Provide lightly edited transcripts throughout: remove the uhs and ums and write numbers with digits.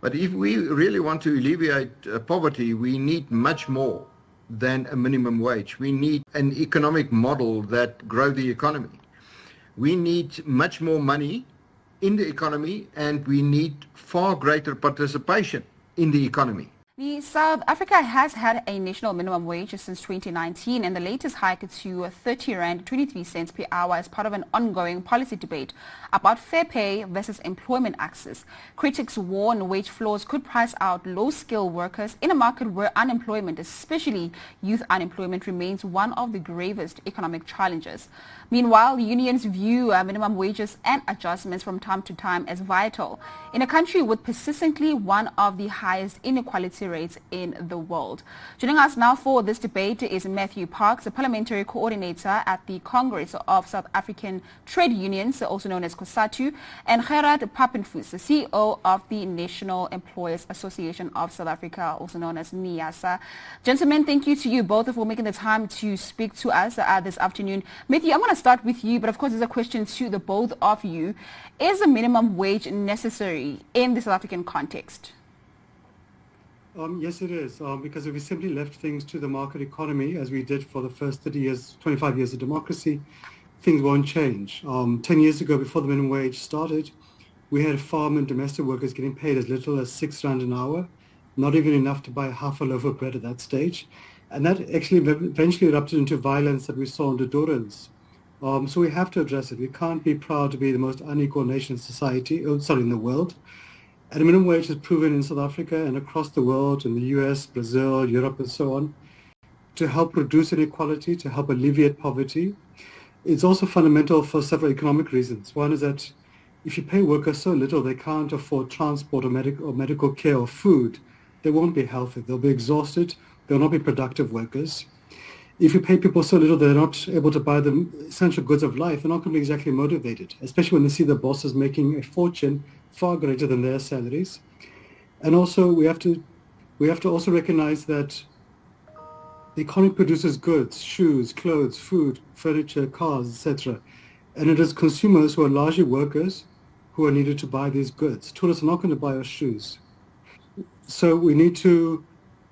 But if we really want to alleviate poverty, we need much more than a minimum wage. We need an economic model that grows the economy. We need much more money in the economy, and we need far greater participation in the economy. South Africa has had a national minimum wage since 2019, and the latest hike to 30 Rand 23 cents per hour is part of an ongoing policy debate about fair pay versus employment access. Critics warn wage floors could price out low-skilled workers in a market where unemployment, especially youth unemployment, remains one of the gravest economic challenges. Meanwhile, unions view minimum wages and adjustments from time to time as vital in a country with persistently one of the highest inequality rates in the world. Joining us now for this debate is Matthew Parks, a parliamentary coordinator at the Congress of South African Trade Unions, also known as COSATU, and Gerhard Papenfus, the CEO of the National Employers Association of South Africa, also known as NEASA. Gentlemen, thank you to you both for making the time to speak to us this afternoon. Matthew, I'm going to start with you, but of course there's a question to the both of you. Is a minimum wage necessary in the South African context? Yes, it is, because if we simply left things to the market economy, as we did for the first 30 years, 25 years of democracy, things won't change. 10 years ago, before the minimum wage started, we had farm and domestic workers getting paid as little as 6 Rand an hour, not even enough to buy half a loaf of bread at that stage. And that actually eventually erupted into violence that we saw in the Durrans. So we have to address it. We can't be proud to be the most unequal nation in the world. And the minimum wage has proven in South Africa and across the world, in the US, Brazil, Europe, and so on, to help reduce inequality, to help alleviate poverty. It's also fundamental for several economic reasons. One is that if you pay workers so little they can't afford transport or medical care or food, they won't be healthy. They'll be exhausted. They'll not be productive workers. If you pay people so little they're not able to buy the essential goods of life, they're not going to be exactly motivated, especially when they see their bosses making a fortune far greater than their salaries. And also we have to also recognize that the economy produces goods, shoes, clothes, food, furniture, cars, etc. And it is consumers who are largely workers who are needed to buy these goods. Tourists are not going to buy our shoes. So we need to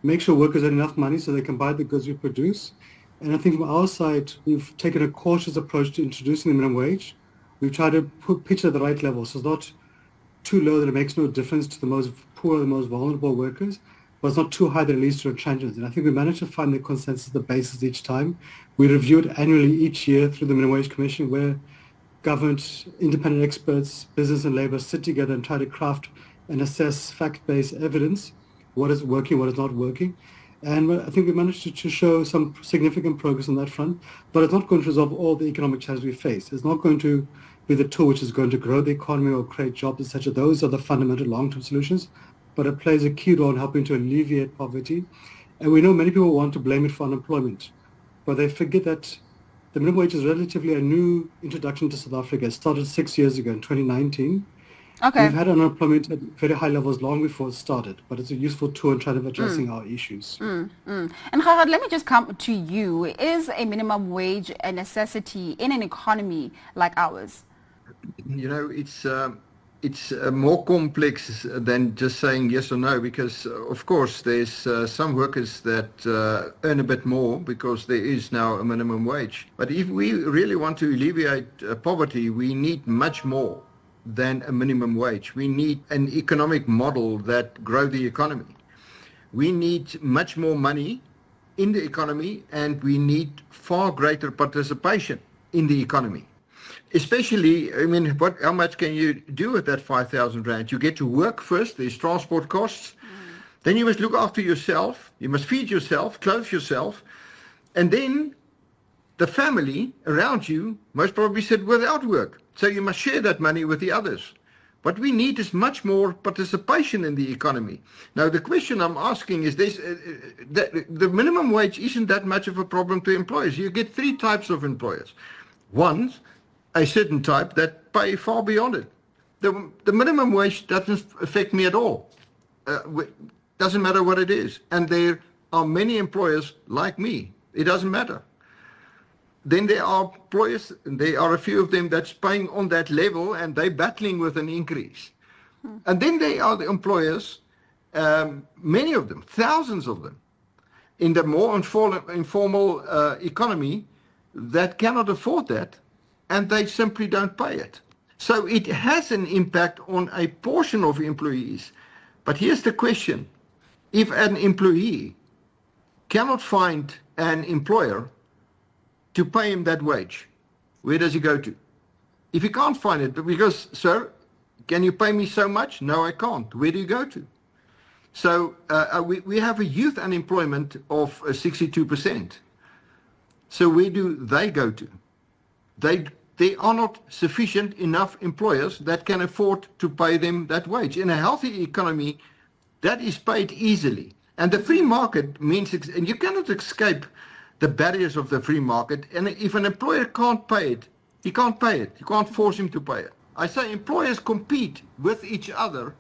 make sure workers have enough money so they can buy the goods we produce. And I think from our side, we've taken a cautious approach to introducing the minimum wage. We've tried to pitch it at the right level, so it's not too low that it makes no difference to the most poor, the most vulnerable workers, but it's not too high that it leads to retrenchment. And I think we managed to find the consensus, the basis each time. We review it annually each year through the Minimum Wage Commission, where government, independent experts, business and labor sit together and try to craft and assess fact-based evidence, what is working, what is not working. And I think we managed to show some significant progress on that front, but it's not going to resolve all the economic challenges we face. It's not going to be the tool which is going to grow the economy or create jobs, etc. Those are the fundamental long-term solutions, but it plays a key role in helping to alleviate poverty. And we know many people want to blame it for unemployment, but they forget that the minimum wage is relatively a new introduction to South Africa. It started 6 years ago in 2019. Okay. We've had unemployment at very high levels long before it started, but it's a useful tool in trying to addressing our issues. And Gerhard, let me just come to you. Is a minimum wage a necessity in an economy like ours? You know, it's more complex than just saying yes or no, because of course there's some workers that earn a bit more because there is now a minimum wage. But if we really want to alleviate poverty, we need much more than a minimum wage. We need an economic model that grows the economy. We need much more money in the economy, and we need far greater participation in the economy. Especially, I mean, how much can you do with that 5,000 Rand? You get to work first, there's transport costs. Then you must look after yourself. You must feed yourself, clothe yourself. And then the family around you most probably sit without work. So you must share that money with the others. What we need is much more participation in the economy. Now, the question I'm asking is this, the minimum wage isn't that much of a problem to employers. You get 3 types of employers. One, a certain type that pay far beyond it. The minimum wage doesn't affect me at all. Doesn't matter what it is. And there are many employers like me. It doesn't matter. Then there are employers, and there are a few of them that's paying on that level, and they're battling with an increase. And then there are the employers many of them, thousands of them, in the more informal economy that cannot afford that, and they simply don't pay it. So it has an impact on a portion of employees. But here's the question. If an employee cannot find an employer to pay him that wage, where does he go to? If he can't find it, because, sir, can you pay me so much? No, I can't. Where do you go to? So we have a youth unemployment of 62%. So where do they go to? There are not sufficient enough employers that can afford to pay them that wage. In a healthy economy, that is paid easily. And the free market means, and you cannot escape the barriers of the free market. And if an employer can't pay it, he can't pay it. You can't force him to pay it. I say employers compete with each other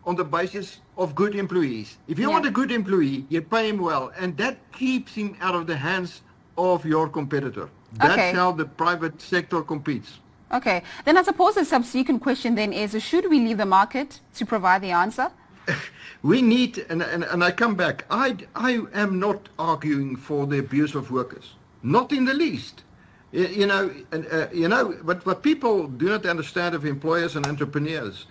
on the basis of good employees. If you want a good employee, you pay him well, and that keeps him out of the hands of your competitor. That's how the private sector competes. Okay. Then I suppose the subsequent question then is, should we leave the market to provide the answer? We need, and I come back, I am not arguing for the abuse of workers. Not in the least. But what people do not understand of employers and entrepreneurs,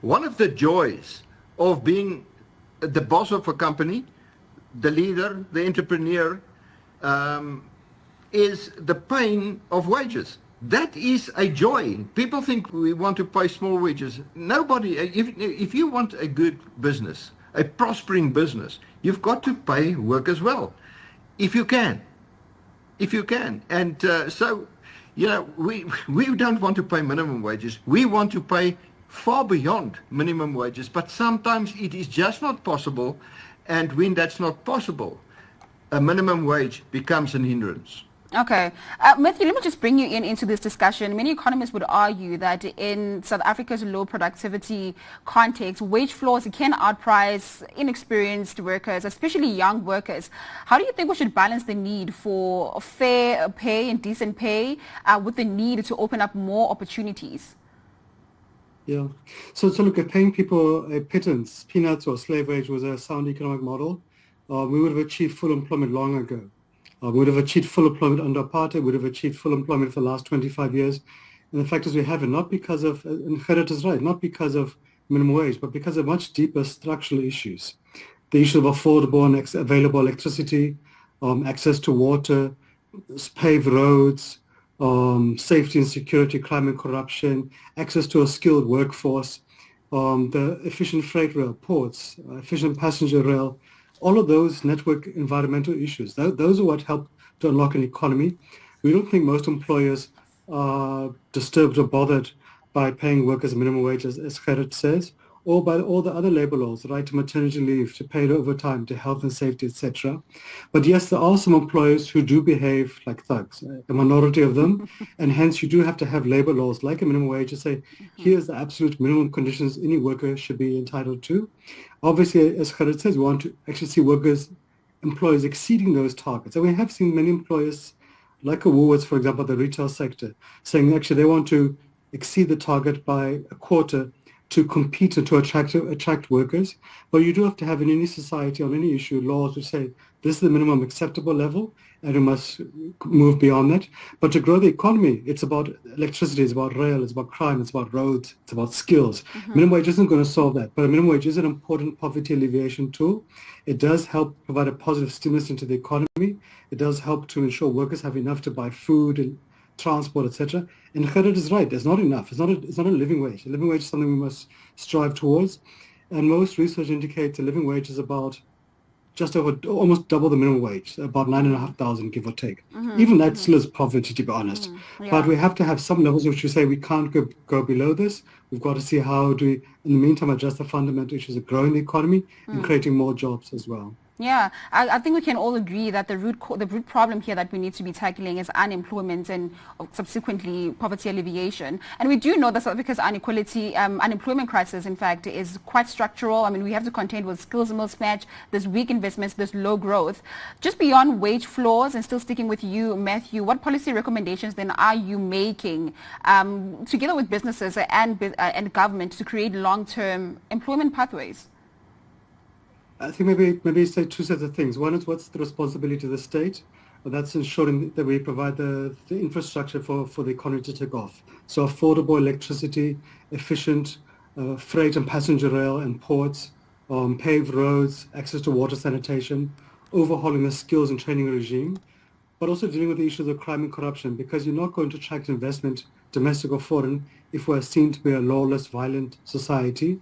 one of the joys of being the boss of a company, the leader, the entrepreneur, is the paying of wages. That is a joy. People think we want to pay small wages. Nobody, if you want a good business, a prospering business, you've got to pay workers well, if you can. And so, we don't want to pay minimum wages. We want to pay far beyond minimum wages, but sometimes it is just not possible. And when that's not possible, a minimum wage becomes an hindrance. Okay. Matthew, let me just bring you into this discussion. Many economists would argue that in South Africa's low productivity context, wage floors can outprice inexperienced workers, especially young workers. How do you think we should balance the need for fair pay and decent pay with the need to open up more opportunities? Yeah. So look, at paying people a pittance, peanuts or slave wage was a sound economic model. We would have achieved full employment long ago. We would have achieved full employment under apartheid, would have achieved full employment for the last 25 years. And the fact is we haven't, not because of, and Gerhard is right, not because of minimum wage, but because of much deeper structural issues. The issue of affordable and available electricity, access to water, paved roads, safety and security, crime and corruption, access to a skilled workforce, the efficient freight rail, ports, efficient passenger rail, all of those network environmental issues, those are what help to unlock an economy. We don't think most employers are disturbed or bothered by paying workers a minimum wage, as Gerhard says, or by all the other labor laws, the right to maternity leave, to paid overtime, to health and safety, etc. But yes, there are some employers who do behave like thugs, a minority of them, and hence you do have to have labor laws like a minimum wage to say, here's the absolute minimum conditions any worker should be entitled to. Obviously, as Gerhard says, we want to actually see employers exceeding those targets. And we have seen many employers, like a Woolworths, for example, the retail sector, saying actually they want to exceed the target by a quarter to compete and to attract workers. But you do have to have in any society, on any issue, laws which say this is the minimum acceptable level and we must move beyond that. But to grow the economy, it's about electricity, it's about rail, it's about crime, it's about roads, it's about skills. Minimum wage isn't going to solve that, but a minimum wage is an important poverty alleviation tool. It does help provide a positive stimulus into the economy. It does help to ensure workers have enough to buy food and transport, etc. And Gerhard is right, it's not enough. It's not a living wage. A living wage is something we must strive towards. And most research indicates a living wage is about just over almost double the minimum wage, about 9,500, give or take. Even that still is poverty, to be honest. But we have to have some levels which we say we can't go below this. We've got to see how do we, in the meantime, address the fundamental issues of growing the economy and creating more jobs as well. Yeah, I think we can all agree that the root problem here that we need to be tackling is unemployment and subsequently poverty alleviation. And we do know that South Africa's unemployment crisis, in fact, is quite structural. I mean, we have to contend with skills mismatch, there's weak investments, there's low growth. Just beyond wage floors, and still sticking with you, Matthew, what policy recommendations then are you making together with businesses and government to create long-term employment pathways? I think maybe say two sets of things. One is what's the responsibility of the state? Well, that's ensuring that we provide the infrastructure for the economy to take off. So affordable electricity, efficient freight and passenger rail and ports, paved roads, access to water sanitation, overhauling the skills and training regime, but also dealing with the issues of crime and corruption, because you're not going to attract investment, domestic or foreign, if we're seen to be a lawless, violent society.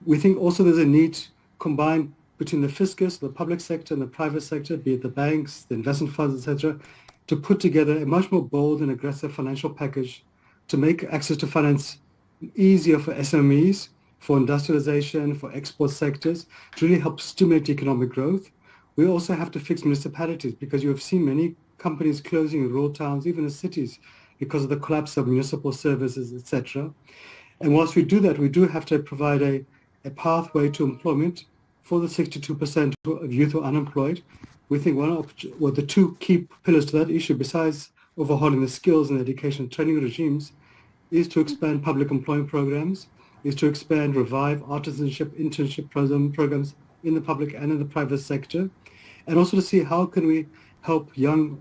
We think also there's a need combined between the fiscus, the public sector and the private sector, be it the banks, the investment funds, etc., to put together a much more bold and aggressive financial package to make access to finance easier for SMEs, for industrialization, for export sectors, to really help stimulate economic growth. We also have to fix municipalities, because you have seen many companies closing in rural towns, even in cities, because of the collapse of municipal services, etc. And whilst we do that, we do have to provide a pathway to employment for the 62% of youth who are unemployed. We think the two key pillars to that issue, besides overhauling the skills and education training regimes, is to expand public employment programs, is to revive artisanship, internship programs in the public and in the private sector, and also to see how can we help young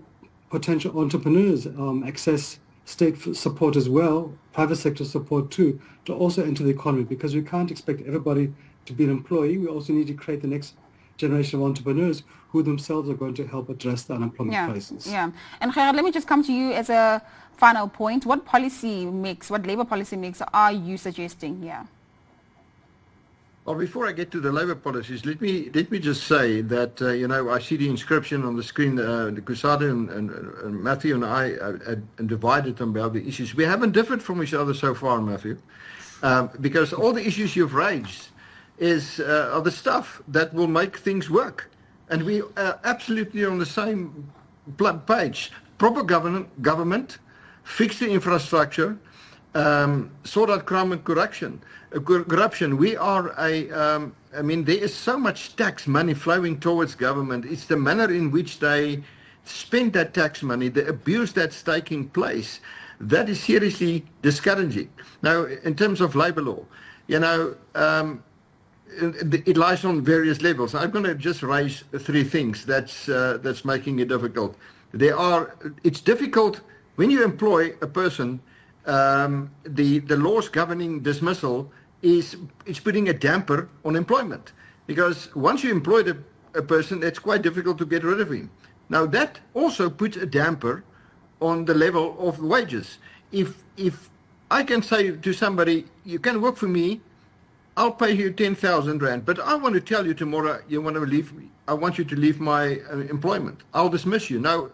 potential entrepreneurs access state support as well, private sector support too, to also enter the economy, because we can't expect everybody to be an employee. We also need to create the next generation of entrepreneurs who themselves are going to help address the unemployment crisis. Yeah. And Gerhard, let me just come to you as a final point. What labor policy mix are you suggesting here? Well, before I get to the labor policies, let me just say that, I see the inscription on the screen, the COSATU and Matthew and I divided about the issues. We haven't differed from each other so far, Matthew, because all the issues you've raised are the stuff that will make things work. And we are absolutely on the same page. Proper government, fix the infrastructure, sort out crime and corruption. We are there is so much tax money flowing towards government. It's the manner in which they spend that tax money, the abuse that's taking place, that is seriously discouraging. Now, in terms of labor law, it lies on various levels. I'm going to just raise three things that's making it difficult. It's difficult when you employ a person. The laws governing dismissal is putting a damper on employment, because once you employ a person, it's quite difficult to get rid of him. Now that also puts a damper on the level of wages. If I can say to somebody, you can work for me, I'll pay you 10,000 rand, but I want to tell you tomorrow you want to leave me. I want you to leave my employment. I'll dismiss you. Now,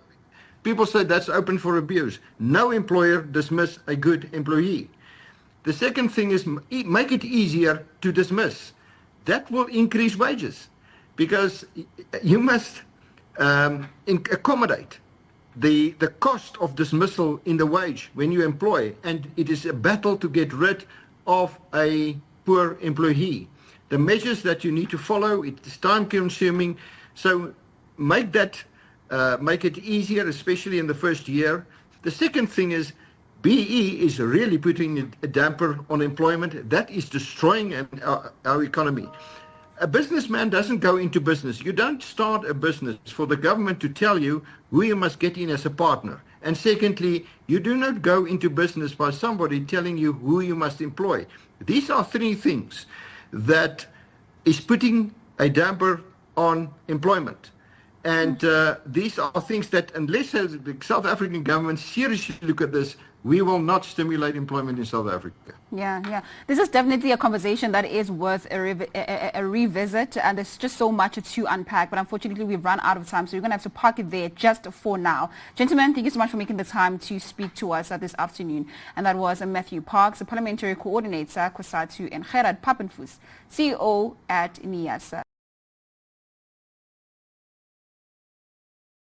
people say that's open for abuse. No employer dismiss a good employee. The second thing is make it easier to dismiss. That will increase wages, because you must accommodate the cost of dismissal in the wage when you employ, and it is a battle to get rid of a poor employee. The measures that you need to follow, it is time consuming, so make it easier, especially in the first year. The second thing is BE is really putting a damper on employment. That is destroying our economy. A businessman doesn't go into business. You don't start a business for the government to tell you who you must get in as a partner. And secondly, you do not go into business by somebody telling you who you must employ. These are three things that is putting a damper on employment. And these are things that, unless the South African government seriously look at this, we will not stimulate employment in South Africa. Yeah. This is definitely a conversation that is worth a revisit, and there's just so much to unpack, but unfortunately we've run out of time, so we're going to have to park it there just for now. Gentlemen, thank you so much for making the time to speak to us this afternoon. And that was Matthew Parks, the Parliamentary Coordinator, COSATU, and Gerhard Papenfus, CEO at NEASA.